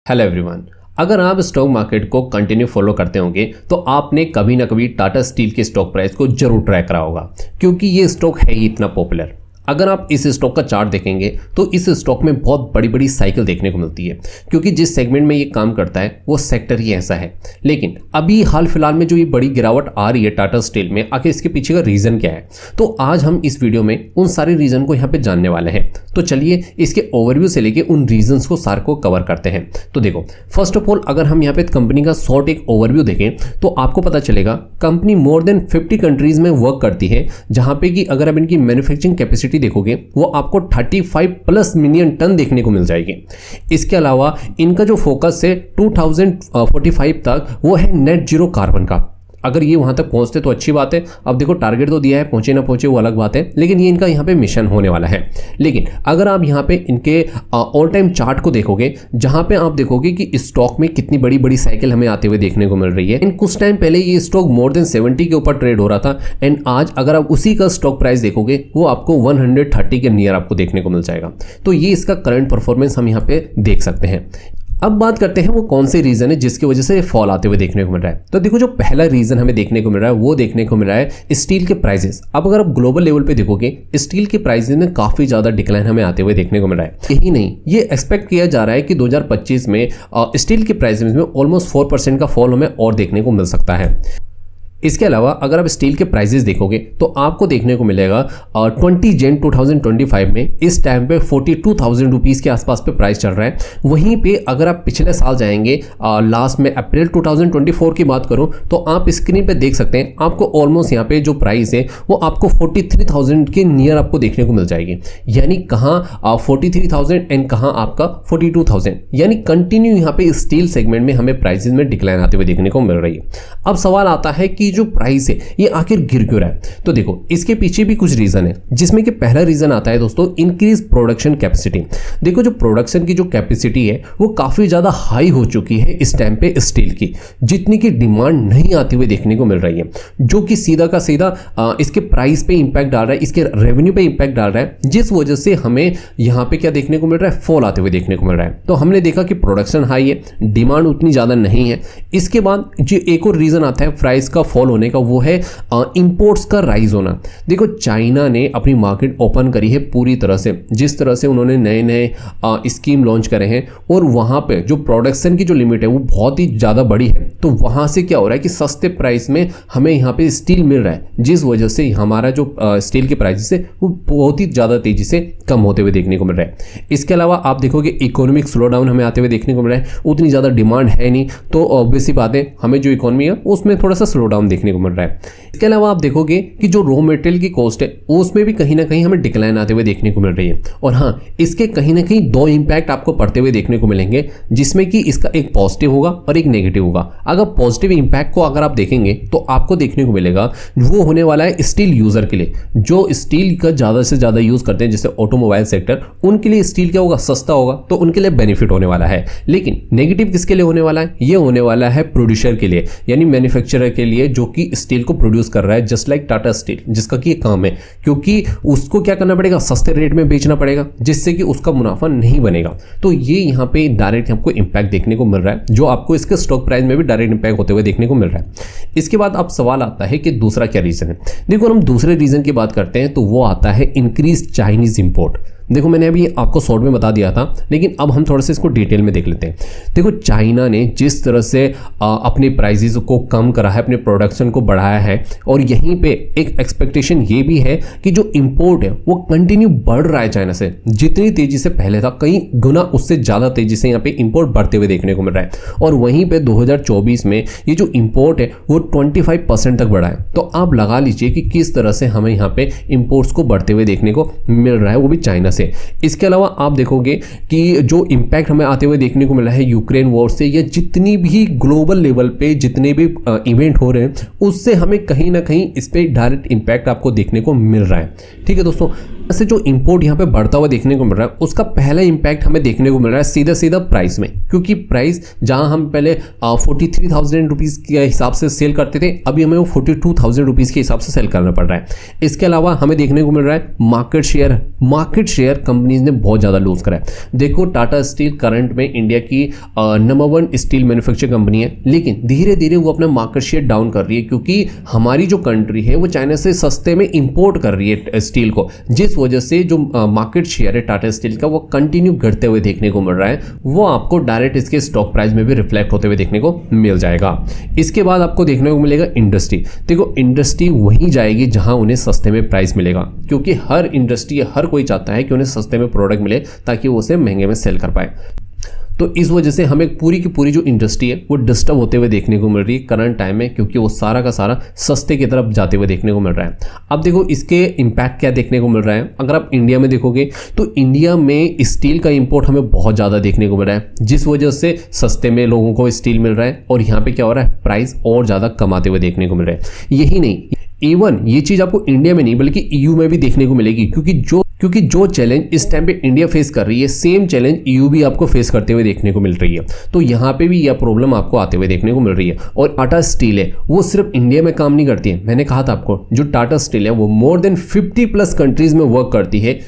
Hello everyone. अगर आप stock market को कंटिन्यू फॉलो करते होंगे तो आपने कभी ना कभी टाटा स्टील के स्टॉक प्राइस को जरूर ट्रैक करा होगा, क्योंकि ये स्टॉक है ही इतना पॉपुलर। अगर आप इस स्टॉक का चार्ट देखेंगे तो इस स्टॉक में बहुत बड़ी बड़ी साइकिल देखने को मिलती है, क्योंकि जिस सेगमेंट में ये काम करता है वो सेक्टर ही ऐसा है। लेकिन अभी हाल फिलहाल में जो ये बड़ी गिरावट आ रही है टाटा स्टील में, आखिर इसके पीछे का रीज़न क्या है, तो आज हम इस वीडियो में उन सारे रीज़न को यहाँ पे जानने वाले हैं। तो चलिए इसके ओवरव्यू से लेके उन रीजंस को सार को कवर करते हैं। तो देखो, फर्स्ट ऑफ ऑल अगर हम यहाँ पे कंपनी का शॉर्ट एक ओवरव्यू देखें तो आपको पता चलेगा कंपनी मोर देन 50 कंट्रीज में वर्क करती है, जहां पे कि अगर आप इनकी मैन्युफैक्चरिंग कैपेसिटी देखोगे वो आपको 35+ मिलियन टन देखने को मिल जाएगी। इसके अलावा इनका जो फोकस है 2045 तक वो है नेट जीरो कार्बन का। अगर ये वहां तक पहुंचते तो अच्छी बात है। अब देखो टारगेट तो दिया है, पहुंचे ना पहुंचे वो अलग बात है, लेकिन ये इनका यहाँ पे मिशन होने वाला है। लेकिन अगर आप यहाँ पे इनके ऑल टाइम चार्ट को देखोगे, जहां पे आप देखोगे कि इस स्टॉक में कितनी बड़ी बड़ी साइकिल हमें आते हुए देखने को मिल रही है। कुछ टाइम पहले ये स्टॉक मोर देन 70 के ऊपर ट्रेड हो रहा था, एंड आज अगर आप उसी का स्टॉक प्राइस देखोगे वो आपको 130 के नियर आपको देखने को मिल जाएगा। तो ये इसका करंट परफॉर्मेंस हम यहाँ पे देख सकते हैं। अब बात करते हैं वो कौन से रीजन है जिसकी वजह से फॉल आते हुए देखने को मिल रहा है। तो देखो, जो पहला रीजन हमें देखने को मिल रहा है वो देखने को मिल रहा है स्टील के प्राइसेस। अब अगर आप ग्लोबल लेवल पे देखोगे, स्टील के प्राइसेस में काफी ज्यादा डिक्लाइन हमें आते हुए देखने को मिल रहा है। यही नहीं, ये एक्सपेक्ट किया जा रहा है कि 2025 में स्टील के प्राइसेस में ऑलमोस्ट 4% का फॉल हमें और देखने को मिल सकता है। इसके अलावा अगर आप स्टील के प्राइसेस देखोगे तो आपको देखने को मिलेगा 20 जन 2025 में इस टाइम पे 42,000 रुपीज़ के आसपास पे प्राइस चल रहा है। वहीं पे अगर आप पिछले साल जाएंगे, लास्ट में अप्रैल 2024 की बात करूं, तो आप स्क्रीन पे देख सकते हैं आपको ऑलमोस्ट यहाँ पे जो प्राइस है वो आपको 43,000 के नियर आपको देखने को मिल जाएगी। यानी कहाँ 43,000 एंड कहाँ आपका 42,000, यानी कंटिन्यू यहाँ पे स्टील सेगमेंट में हमें प्राइसेस में डिक्लाइन आते हुए देखने को मिल रही है। अब सवाल आता है कि जो प्राइस है ये आखिर गिर क्यों रहा है। तो देखो, इसके पीछे भी कुछ रीजन है, जिसमें कि पहला रीजन आता है दोस्तों इंक्रीज प्रोडक्शन कैपेसिटी। देखो, जो प्रोडक्शन की जो कैपेसिटी है वो काफी ज्यादा हाई हो चुकी है इस टाइम पे स्टील की, जितनी की डिमांड नहीं आती हुई देखने को मिल रही है, जो कि सीधा का सीधा इसके प्राइस पे इंपैक्ट डाल रहा है, इसके रेवेन्यू पे इंपैक्ट डाल रहा है, जिस वजह से हमें यहाँ पे क्या देखने को मिल रहा है, फॉल आते हुए देखने को मिल रहा है। तो हमने देखा कि प्रोडक्शन हाई है, डिमांड उतनी ज्यादा नहीं है। इसके बाद जो एक और रीजन आता है प्राइस का फॉल होने का, वो है इंपोर्ट्स का राइज होना। देखो, चाइना ने अपनी मार्केट ओपन करी है पूरी तरह से, जिस तरह से उन्होंने नए नए स्कीम लॉन्च करे हैं, और वहां पे जो प्रोडक्शन की जो लिमिट है वो बहुत ही ज्यादा बड़ी है। तो वहां से क्या हो रहा है कि सस्ते प्राइस में हमें यहाँ पे स्टील मिल रहा है, जिस वजह से हमारा जो स्टील के प्राइस है वो बहुत ही ज्यादा तेजी से कम होते हुए देखने को मिल रहा है। इसके अलावा आप देखोगे इकोनॉमिक स्लो डाउन हमें आते हुए देखने को मिल रहा है, उतनी ज्यादा डिमांड है नहीं, तो ऑब्वियसली बात है हमें जो इकोनॉमी है उसमें थोड़ा सा स्लो डाउन देखने को मिल रहा है। इसके अलावा आप देखोगे कि जो रॉ मटेरियल की कॉस्ट है उसमें भी कहीं ना कहीं हमें डिक्लाइन आते हुए देखने को मिल रही है। और हाँ, इसके कहीं ना कहीं दो इंपैक्ट आपको पड़ते हुए देखने को मिलेंगे, जिसमें कि इसका एक पॉजिटिव होगा और एक नेगेटिव होगा। अगर पॉजिटिव इंपैक्ट को अगर आप देखेंगे तो आपको देखने को मिलेगा वो होने वाला है स्टील यूजर के लिए, जो स्टील का ज्यादा से ज्यादा यूज करते हैं, जैसे ऑटोमोबाइल सेक्टर, उनके लिए स्टील क्या होगा, सस्ता होगा, तो उनके लिए बेनिफिट होने वाला है। लेकिन नेगेटिव किसके लिए होने वाला है, ये होने वाला है प्रोड्यूसर के लिए, यानी मैन्युफैक्चरर के लिए, जो कि स्टील को प्रोड्यूस कर रहा है, जस्ट लाइक टाटा स्टील, जिसका कि ये काम है, क्योंकि उसको क्या करना पड़ेगा, सस्ते रेट में बेचना पड़ेगा, जिससे कि उसका मुनाफा नहीं बनेगा। तो ये यहाँ पे डायरेक्ट आपको इंपैक्ट देखने को मिल रहा है, जो आपको इसके स्टॉक प्राइस में भी डायरेक्ट इंपैक्ट होते हुए देखने को मिल रहा है। इसके बाद अब सवाल आता है कि दूसरा क्या रीजन है। देखो, हम दूसरे रीजन की बात करते हैं तो वो आता है इंक्रीज चाइनीज इंपोर्ट। देखो, मैंने अभी आपको शॉर्ट में बता दिया था, लेकिन अब हम थोड़ा सा इसको डिटेल में देख लेते हैं। देखो, चाइना ने जिस तरह से अपने प्राइसेस को कम करा है, अपने प्रोडक्शन को बढ़ाया है, और यहीं पे एक एक्सपेक्टेशन ये भी है कि जो इंपोर्ट है वो कंटिन्यू बढ़ रहा है चाइना से, जितनी तेजी से पहले था कई गुना उससे ज़्यादा तेजी से यहाँ पे इंपोर्ट बढ़ते हुए देखने को मिल रहा है। और वहीं पर 2024 में ये जो इंपोर्ट है वो 25% तक बढ़ा है। तो आप लगा लीजिए कि किस तरह से हमें यहाँ पे इंपोर्ट्स को बढ़ते हुए देखने को मिल रहा है, वो भी चाइना से। इसके अलावा आप देखोगे कि जो इंपैक्ट हमें आते हुए देखने को मिला है यूक्रेन वॉर से, या जितनी भी ग्लोबल लेवल पे जितने भी इवेंट हो रहे हैं, उससे हमें कहीं ना कहीं इस पे डायरेक्ट इंपैक्ट आपको देखने को मिल रहा है। ठीक है दोस्तों, से जो इंपोर्ट यहाँ पे बढ़ता हुआ देखने को मिल रहा है उसका पहला इंपैक्ट हमें देखने को मिल रहा है सीधा सीधा प्राइस में, क्योंकि प्राइस जहां हम पहले 43,000 रुपीज़ के हिसाब से सेल करते थे, अभी हमें वो 42,000 रुपीज़ के हिसाब से सेल करना पड़ रहा है। इसके अलावा हमें देखने को मिल रहा है मार्केट शेयर कंपनीज ने बहुत ज़्यादा लूज करा है। देखो टाटा स्टील करंट में इंडिया की नंबर 1 स्टील मैन्युफैक्चरिंग कंपनी है, लेकिन धीरे धीरे वो अपना मार्केट शेयर डाउन कर रही है, क्योंकि हमारी जो कंट्री है वो चाइना से सस्ते में इंपोर्ट कर रही है स्टील को, जिस वजह से जो मार्केट शेयर है टाटा स्टील का वो कंटिन्यू घटते हुए देखने को मिल रहा है। वो आपको डायरेक्ट इसके स्टॉक प्राइस में भी रिफ्लेक्ट होते हुए देखने को मिल जाएगा। इसके बाद आपको देखने को मिलेगा इंडस्ट्री। देखो इंडस्ट्री वहीं जाएगी जहां उन्हें सस्ते में प्राइस मिलेगा, क्योंकि हर इंडस्ट्री हर कोई चाहता है कि उन्हें सस्ते में प्रोडक्ट मिले ताकि वो उसे महंगे में सेल कर पाए। तो इस वजह से हमें पूरी की पूरी जो इंडस्ट्री है वो डिस्टर्ब होते हुए देखने को मिल रही है करंट टाइम में, क्योंकि वो सारा का सारा सस्ते की तरफ जाते हुए देखने को मिल रहा है। अब देखो इसके इम्पैक्ट क्या देखने को मिल रहा है। अगर आप इंडिया में देखोगे तो इंडिया में स्टील का इंपोर्ट हमें बहुत ज़्यादा देखने को मिल रहा है, जिस वजह से सस्ते में लोगों को स्टील मिल रहा है और यहाँ पे क्या हो रहा है, प्राइस और ज़्यादा कमाते हुए देखने को मिल रहा है। यही नहीं, इवन ये चीज़ आपको इंडिया में नहीं बल्कि ईयू में भी देखने को मिलेगी, क्योंकि जो चैलेंज इस टाइम पे इंडिया फेस कर रही है सेम चैलेंज ईयू भी आपको फेस करते हुए देखने को मिल रही है। तो यहाँ पे भी यह प्रॉब्लम आपको आते हुए देखने को मिल रही है। और टाटा स्टील है वो सिर्फ इंडिया में काम नहीं करती है, मैंने कहा था आपको जो टाटा स्टील है वो मोर देन 50+ कंट्रीज में वर्क करती है।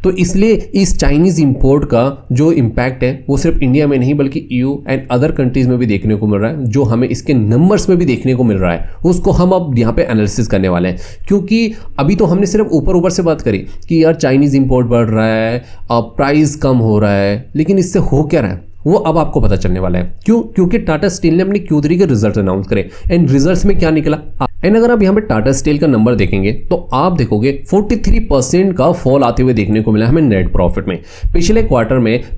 तो इसलिए इस चाइनीज़ इंपोर्ट का जो इम्पैक्ट है वो सिर्फ इंडिया में नहीं बल्कि ईयू एंड अदर कंट्रीज़ में भी देखने को मिल रहा है, जो हमें इसके नंबर्स में भी देखने को मिल रहा है। उसको हम अब यहाँ पे एनालिसिस करने वाले हैं, क्योंकि अभी तो हमने सिर्फ ऊपर से बात करी कि यार चाइनीज़ इंपोर्ट बढ़ रहा है, प्राइस कम हो रहा है, लेकिन इससे हो क्या रहा है वो अब आपको पता चलने वाला है। क्यों? क्योंकि टाटा स्टील ने अपनी Q3 के रिजल्ट अनाउंस करे एंड रिजल्ट्स में क्या निकला। एंड अगर आप यहाँ पे टाटा स्टील का नंबर देखेंगे तो आप देखोगे 43% का फॉल आते हुए देखने को मिला हमें नेट प्रॉफिट में।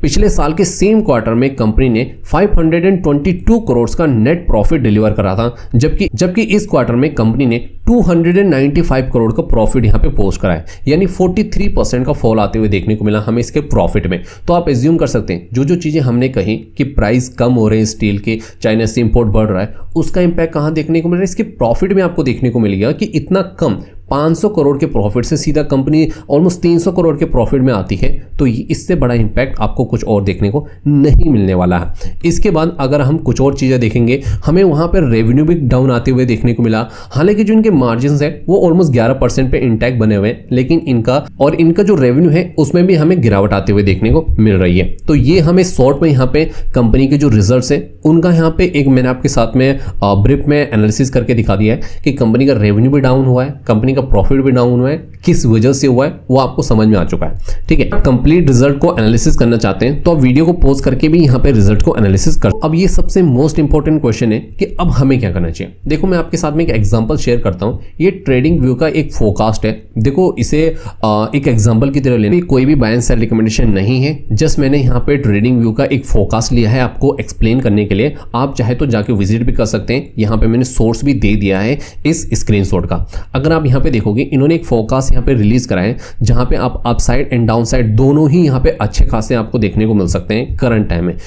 पिछले साल के सेम क्वार्टर में कंपनी ने 522 करोड़ का नेट प्रॉफिट डिलीवर करा था, जबकि इस क्वार्टर में कंपनी ने 295 करोड़ का प्रॉफिट यहाँ पे पोस्ट करा है, यानी 43% का फॉल आते हुए देखने को मिला हमें इसके प्रॉफिट में। तो आप एज्यूम कर सकते हैं जो चीजें हमने कही कि प्राइस कम हो रहे हैं स्टील के, चाइना से इंपोर्ट बढ़ रहा है, उसका इंपैक्ट कहाँ देखने को मिल रहा है, इसके प्रॉफिट में आपको देखने को मिलेगा कि इतना कम 500 करोड़ के प्रॉफिट से सीधा कंपनी ऑलमोस्ट 300 करोड़ के प्रॉफिट में आती है। तो इससे बड़ा इंपैक्ट आपको कुछ और देखने को नहीं मिलने वाला है। इसके बाद अगर हम कुछ और चीज़ें देखेंगे, हमें वहाँ पर रेवेन्यू भी डाउन आते हुए देखने को मिला। हालांकि जो इनके मार्जिन है वो ऑलमोस्ट 11% पे इंटैक्ट बने हुए हैं, लेकिन इनका जो रेवेन्यू है उसमें भी हमें गिरावट आते हुए देखने को मिल रही है। तो ये हमें शॉर्ट में यहाँ पे कंपनी के जो रिजल्ट्स है उनका यहाँ पे एक मैंने आपके साथ में ब्रीफ में एनालिसिस करके दिखा दिया है कि कंपनी का रेवेन्यू भी डाउन हुआ है, कंपनी प्रॉफिट भी डाउन हुआ है, किस वजह से हुआ है वो आपको समझ में आ चुका है। ठीक है, आप कंप्लीट रिजल्ट को एनालिसिस करना चाहते हैं तो आप वीडियो को पॉज करके भी यहाँ पे रिजल्ट को एनालिसिस कर। अब ये सबसे मोस्ट इंपॉर्टेंट क्वेश्चन है कि अब हमें क्या करना चाहिए। देखो मैं आपके साथ में एक एग्जांपल शेयर करता हूँ। ये ट्रेडिंग व्यू का एक फोरकास्ट है। देखो इसे एक एग्जांपल की तरह लेना, कोई भी बाय एंड सेल रिकमेंडेशन नहीं है, जस्ट मैंने यहाँ पे ट्रेडिंग व्यू का एक फोरकास्ट लिया है आपको एक्सप्लेन करने के लिए। आप चाहे तो जाके विजिट भी कर सकते हैं, यहाँ पे मैंने सोर्स भी दे दिया है इस स्क्रीनशॉट का। अगर आप यहाँ पे देखोगे इन्होंने एक फोरकास्ट यहाँ पे रिलीज करा है जहाँ पे आप up side and down side दोनों ही यहाँ पे अच्छे खासे आपको देखने को मिल सकते हैं करंट टाइम में।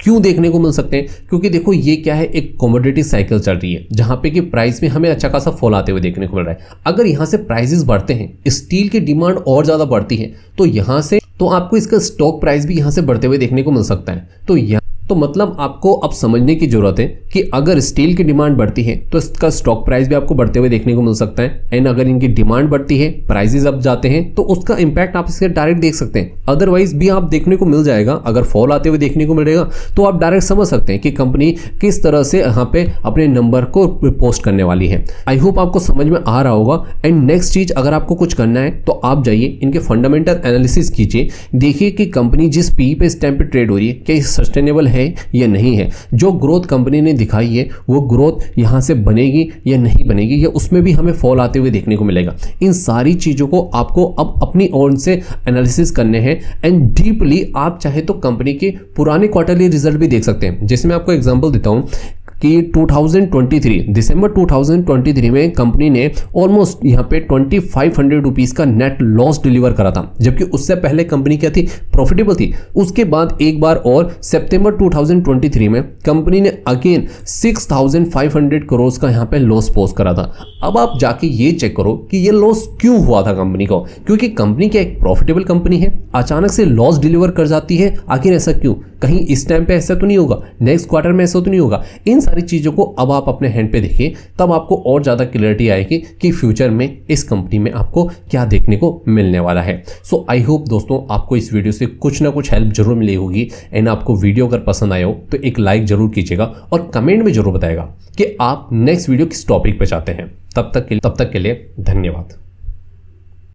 क्यों देखने को मिल सकते हैं? क्योंकि देखो ये क्या है, एक कमोडिटी साइकिल चल रही है जहां पे कि प्राइस में हमें अच्छा खासा फॉल आते हुए देखने को मिल रहा है। अगर यहां से प्राइसेस बढ़ते हैं, स्टील की डिमांड और ज्यादा बढ़ती है, तो यहां से तो आपको इसका स्टॉक प्राइस भी यहां से बढ़ते हुए देखने को मिल सकता है। तो मतलब आपको अब समझने की जरूरत है कि अगर स्टील की डिमांड बढ़ती है तो इसका स्टॉक प्राइस भी आपको बढ़ते हुए देखने को मिल सकता है। एंड अगर इनकी डिमांड बढ़ती है, प्राइसेस अप जाते हैं, तो उसका इंपैक्ट आप इसके डायरेक्ट देख सकते हैं। अदरवाइज भी आप देखने को मिल जाएगा। अगर फॉल आते हुए देखने को मिलेगा तो आप डायरेक्ट समझ सकते हैं कि कंपनी किस तरह से यहाँ पे अपने नंबर को पोस्ट करने वाली है। आई होप आपको समझ में आ रहा होगा। एंड नेक्स्ट चीज, अगर आपको कुछ करना है तो आप जाइए इनके फंडामेंटल एनालिसिस कीजिए, देखिए कि कंपनी जिस पी पे इस टाइम पे ट्रेड हो रही है क्या ये सस्टेनेबल है या नहीं है। जो ग्रोथ कंपनी ने दिखाई है वो ग्रोथ यहां से बनेगी या नहीं बनेगी, या उसमें भी हमें फॉल आते हुए देखने को मिलेगा। इन सारी चीजों को आपको अब अपनी ओर से एनालिसिस करने हैं। एंड डीपली आप चाहे तो कंपनी के पुराने क्वार्टरली रिजल्ट भी देख सकते हैं। जैसे मैं आपको एग्जांपल देता हूं, कि 2023 दिसंबर 2023 में कंपनी ने ऑलमोस्ट यहाँ पे 2500 रुपीज़ का नेट लॉस डिलीवर करा था, जबकि उससे पहले कंपनी क्या थी, प्रॉफिटेबल थी। उसके बाद एक बार और सितंबर 2023 में कंपनी ने अगेन 6500 करोड़ का यहाँ पे लॉस पोस्ट करा था। अब आप जाके ये चेक करो कि ये लॉस क्यों हुआ था कंपनी को, क्योंकि कंपनी क्या एक प्रॉफिटेबल कंपनी है, अचानक से लॉस डिलीवर कर जाती है, आखिर ऐसा क्यों? कहीं इस टाइम पे ऐसा तो नहीं होगा, नेक्स्ट क्वार्टर में ऐसा तो नहीं होगा? इन सारी चीज़ों को अब आप अपने हैंड पे देखिए, तब आपको और ज़्यादा क्लैरिटी आएगी कि फ्यूचर में इस कंपनी में आपको क्या देखने को मिलने वाला है। सो आई होप दोस्तों आपको इस वीडियो से कुछ ना कुछ हेल्प जरूर मिली होगी। एंड आपको वीडियो अगर पसंद आया हो तो एक लाइक जरूर कीजिएगा और कमेंट में जरूर बताएगा कि आप नेक्स्ट वीडियो किस टॉपिक पे चाहते हैं। तब तक के लिए धन्यवाद।